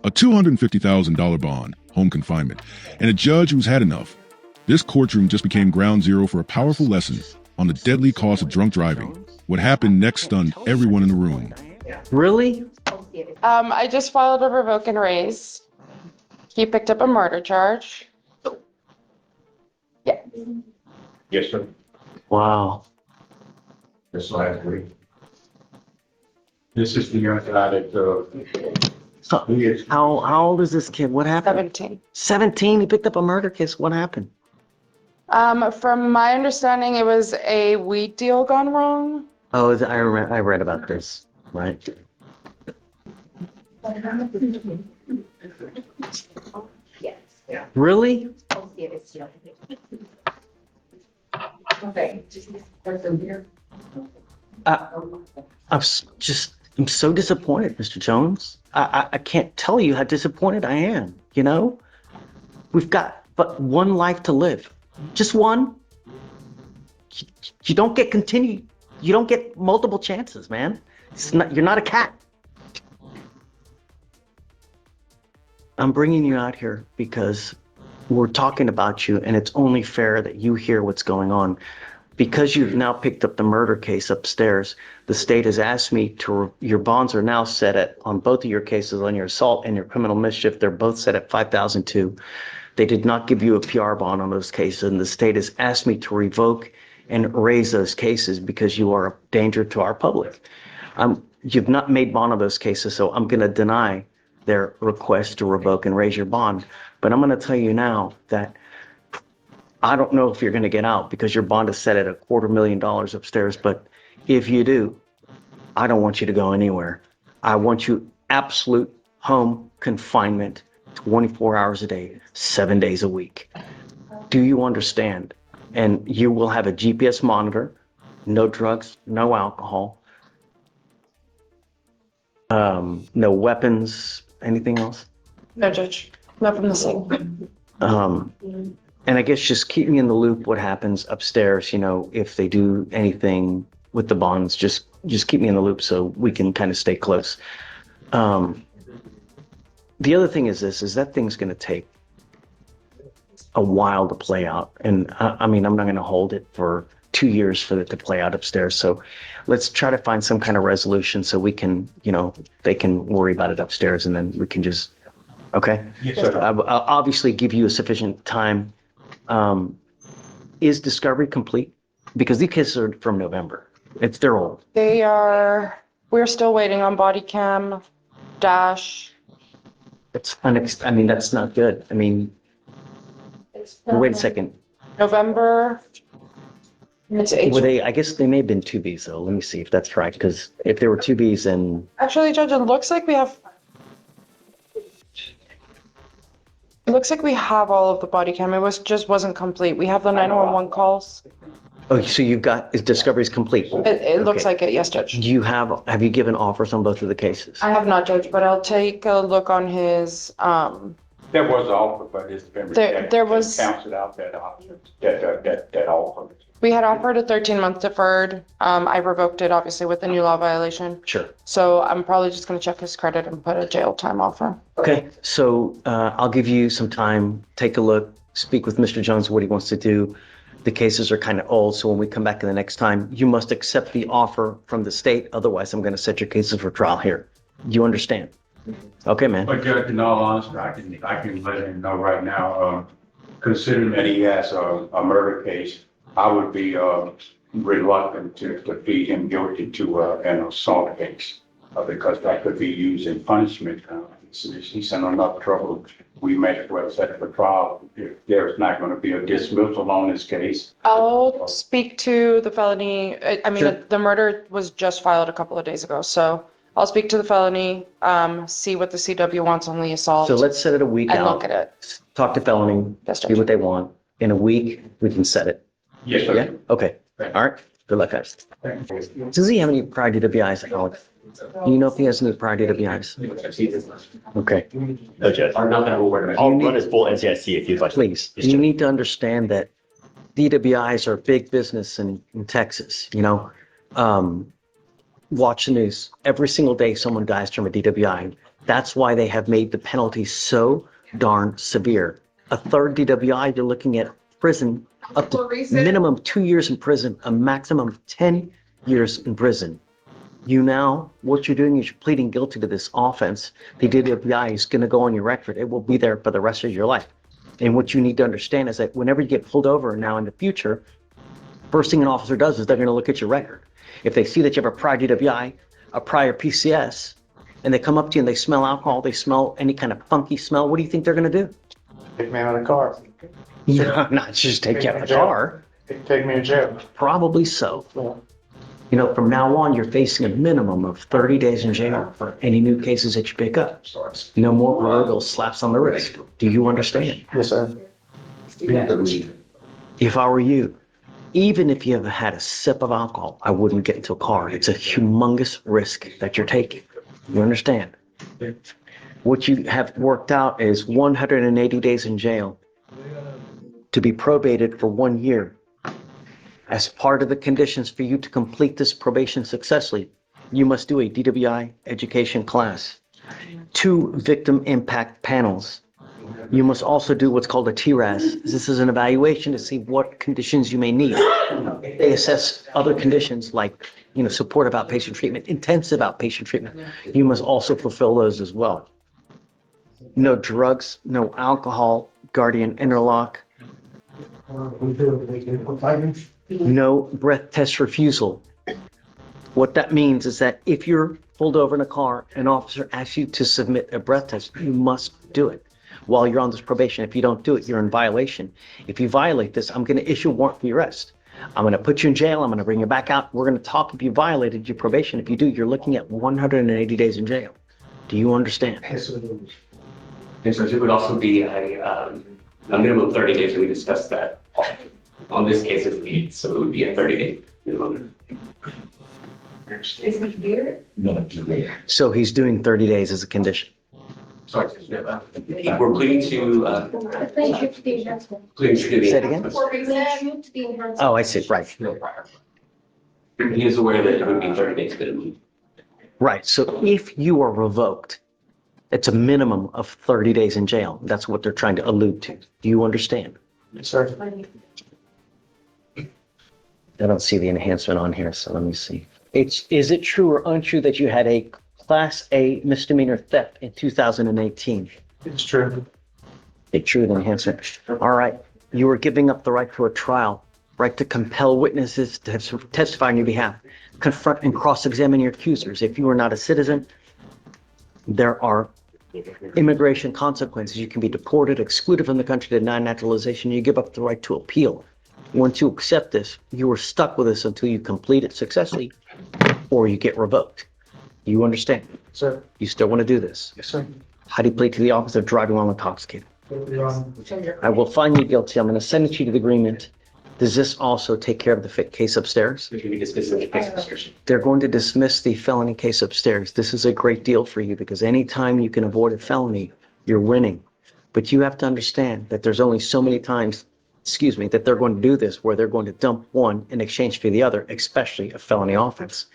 A $250,000 bond, home confinement, and a judge who's had enough. This courtroom just became ground zero for a powerful lesson on the deadly cost of drunk driving. What happened next stunned everyone in the room. Really? I just filed a revoke and raise. He picked up a murder charge. Yeah. Yes, sir. Wow. This last week. This is the young guy that, So, he is, how old is this kid? What happened? 17. 17? He picked up a murder case. What happened? From my understanding, it was a weed deal gone wrong. Oh, I read about this. Right. Really? I'm so disappointed, Mr. Jones. I can't tell you how disappointed I am, you know? We've got but one life to live. Just one. You don't get you don't get multiple chances, man. You're not a cat. I'm bringing you out here because we're talking about you, and it's only fair that you hear what's going on. Because you've now picked up the murder case upstairs, the state has asked me to, your bonds are now set at, on both of your cases, on your assault and your criminal mischief, they're both set at $5,002. They did not give you a PR bond on those cases, and the state has asked me to revoke and raise those cases because you are a danger to our public. You've not made bond on those cases, so I'm going to deny their request to revoke and raise your bond. But I'm going to tell you now that I don't know if you're going to get out because your bond is set at $250,000 upstairs. But if you do, I don't want you to go anywhere. I want you absolute home confinement, 24 hours a day, 7 days a week. Do you understand? And you will have a GPS monitor, no drugs, no alcohol, no weapons, anything else? No, Judge. Not from the scene. And I guess just keep me in the loop what happens upstairs, you know, if they do anything with the bonds, just keep me in the loop so we can kind of stay close. The other thing is that thing's going to take a while to play out. And I mean, I'm not going to hold it for 2 years for it to play out upstairs. So let's try to find some kind of resolution so we can, you know, they can worry about it upstairs and then we can just, okay? yes, sir. I'll obviously give you a sufficient time. Is discovery complete? Because these cases are from November. They're old. We're still waiting on body cam, dash. I mean, that's not good. I mean, wait a second. November. It's H. I guess they may have been 2Bs though. Let me see if that's right. Because if there were 2Bs, then Actually, Judge, it looks like we have all of the body cam. It wasn't complete. We have the 911 calls. oh, so you've got discovery's complete. It looks Okay. like it, yes, Judge. Do you have you given offers on both of the cases? I have not, Judge, but I'll take a look on his, There was an offer, but it's been rejected. there was- Canceled out that option, that offer. we had offered a 13-month deferred. I revoked it, obviously, with the new law violation. Sure. So I'm probably just gonna check his credit and put a jail time offer. Okay, so I'll give you some time, take a look, speak with Mr. Jones, what he wants to do. The cases are kind of old, so when we come back in the next time, you must accept the offer from the state. Otherwise, I'm going to set your cases for trial here. You understand? Okay, man. But Judge, in all honesty, I can let him know right now, considering that he has a murder case, I would be reluctant to plead him guilty to an assault case because that could be used in punishment. He's in enough trouble. We may as well set for trial if there's not going to be a dismissal on this case. I'll speak to the felony. I mean, Sure. the murder was just filed a couple of days ago, so I'll speak to the felony, see what the CW wants on the assault. So let's set it a week And out. look at it. Talk to felony, Yes, see Judge. what they want. In a week, we can set it. Yes, sir. Yeah? Okay. All right. Good luck, guys. Does he have any prior DWIs, Alex? Do you know if he has any prior DWIs? Okay. No, Judge. I'll run his full NCIC if you'd like. Please, Yes, you Judge. need to understand that DWIs are big business in Texas, you know? Watch the news. Every single day, someone dies from a DWI. That's why they have made the penalty so darn severe. A third DWI, you're looking at prison up to minimum 2 years in prison, a maximum of 10 years in prison. What you're doing is you're pleading guilty to this offense. The DWI is going to go on your record. It will be there for the rest of your life. And what you need to understand is that whenever you get pulled over now in the future, first thing an officer does is they're going to look at your record. If they see that you have a prior DWI, a prior PCS, and they come up to you and they smell alcohol, they smell any kind of funky smell, what do you think they're going to do? Take me out of the car. No, not just take you out of the car. Take me to jail. Probably so. From now on, you're facing a minimum of 30 days in jail for any new cases that you pick up. No more proverbial slaps on the wrist. Do you understand? Yes, sir. If I were you, even if you have had a sip of alcohol, I wouldn't get into a car. It's a humongous risk that you're taking. You understand? What you have worked out is 180 days in jail to be probated for 1 year. As part of the conditions for you to complete this probation successfully, you must do a DWI education class, 2 victim impact panels. You must also do what's called a TRAS. This is an evaluation to see what conditions you may need. They assess other conditions like, supportive outpatient treatment, intensive outpatient treatment. You must also fulfill those as well. No drugs, no alcohol, guardian interlock. No breath test refusal. What that means is that if you're pulled over in a car, an officer asks you to submit a breath test, you must do it while you're on this probation. If you don't do it, you're in violation. If you violate this, I'm going to issue a warrant for your arrest. I'm going to put you in jail. I'm going to bring you back out. We're going to talk if you violated your probation. If you do, you're looking at 180 days in jail. Do you understand? And so it would also be a minimum of 30 days, and we discussed that. On this case, it would be a 30-day minimum. So he's doing 30 days as a condition. Sorry, we're pleading to Say it again? Oh, I see. Right. He is aware that it would be 30 days minimum. Right. So if you are revoked, it's a minimum of 30 days in jail. That's what they're trying to allude to. Do you understand? Yes, sir. I don't see the enhancement on here, so let me see. Is it true or untrue that you had a Class A misdemeanor theft in 2018? It's true. It's true, the enhancement. All right. You were giving up the right to a trial, right to compel witnesses to testify on your behalf, confront and cross-examine your accusers. If you are not a citizen, there are immigration consequences. You can be deported, excluded from the country, denied naturalization. You give up the right to appeal. Once you accept this, you are stuck with this until you complete it successfully or you get revoked. You understand? Sir. You still want to do this? Yes, sir. How do you plead to the office of driving while intoxicated? I will find you guilty. I'm going to send it to you to the agreement. Does this also take care of the case upstairs? We can be dismissing the case description. They're going to dismiss the felony case upstairs. This is a great deal for you because anytime you can avoid a felony, you're winning. But you have to understand that there's only so many times, that they're going to do this where they're going to dump one in exchange for the other, especially a felony offense.